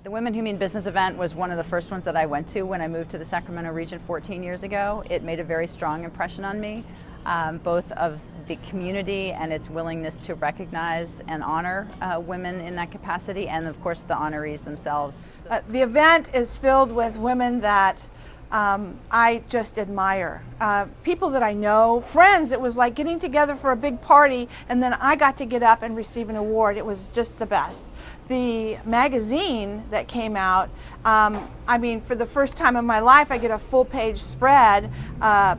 The Women Who Mean Business event was one of the first ones that I went to when I moved to the Sacramento region 14 years ago. It made a very strong impression on me, both of the community and its willingness to recognize and honor women in that capacity, and of course the honorees themselves. The event is filled with women that I just admire. People that I know, friends. It was like getting together for a big party, and then I got to get up and receive an award. It was just the best. The magazine that came out, I mean, for the first time in my life, I get a full-page spread,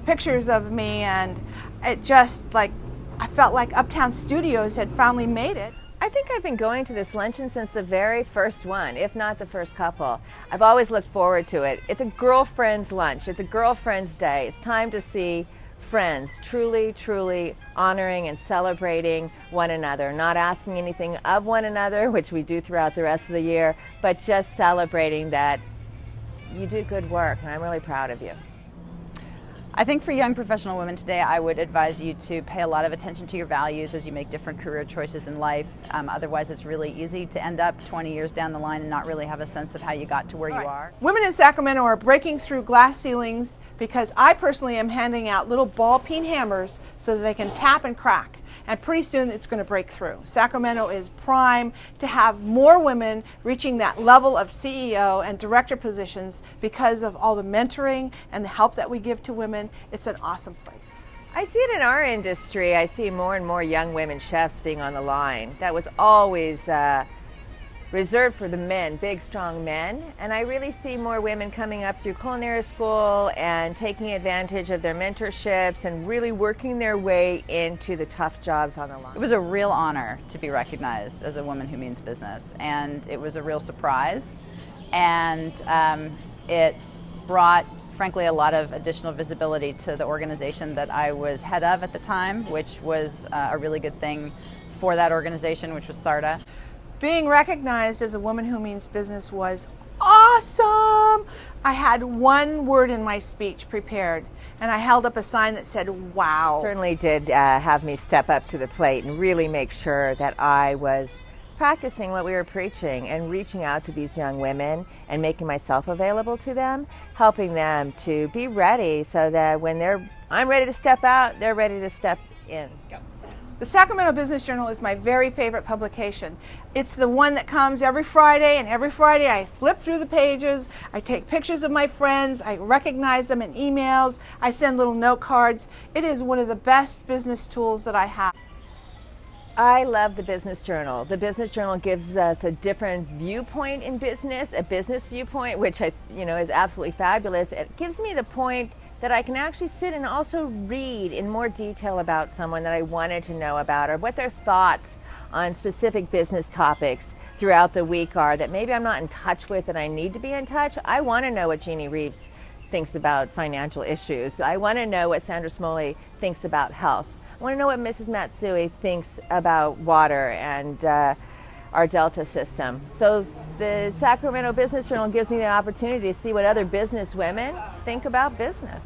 pictures of me, and it just like, I felt like Uptown Studios had finally made it. I think I've been going to this luncheon since the very first one, if not the first couple. I've always looked forward to it. It's a girlfriend's lunch. It's a girlfriend's day. It's time to see friends truly, truly honoring and celebrating one another, not asking anything of one another, which we do throughout the rest of the year, but just celebrating that you do good work, and I'm really proud of you. I think for young professional women today, I would advise you to pay a lot of attention to your values as you make different career choices in life. Otherwise, it's really easy to end up 20 years down the line and not really have a sense of how you got to where you are. Women in Sacramento are breaking through glass ceilings because I personally am handing out little ball-peen hammers so that they can tap and crack. And pretty soon it's going to break through. Sacramento is prime to have more women reaching that level of CEO and director positions because of all the mentoring and the help that we give to women. It's an awesome place. I see it in our industry. I see more and more young women chefs being on the line. That was always reserved for the men, big, strong men. And I really see more women coming up through culinary school and taking advantage of their mentorships and really working their way into the tough jobs on the line. It was a real honor to be recognized as a woman who means business, and it was a real surprise. And it brought, frankly, a lot of additional visibility to the organization that I was head of at the time, which was a really good thing for that organization, which was SARTA. Being recognized as a woman who means business was awesome. I had one word in my speech prepared, and I held up a sign that said, wow. Certainly did have me step up to the plate and really make sure that I was practicing what we were preaching and reaching out to these young women and making myself available to them, helping them to be ready so that when I'm ready to step out, they're ready to step in. Go. The Sacramento Business Journal is my very favorite publication. It's the one that comes every Friday, and every Friday I flip through the pages, I take pictures of my friends, I recognize them in emails, I send little note cards. It is one of the best business tools that I have. I love the Business Journal. The Business Journal gives us a different viewpoint in business, a business viewpoint, which is absolutely fabulous. It gives me the point that I can actually sit and also read in more detail about someone that I wanted to know about, or what their thoughts on specific business topics throughout the week are that maybe I'm not in touch with and I need to be in touch. I want to know what Jeannie Reeves thinks about financial issues. I want to know what Sandra Smoley thinks about health. I want to know what Mrs. Matsui thinks about water and our Delta system. So the Sacramento Business Journal gives me the opportunity to see what other business women think about business.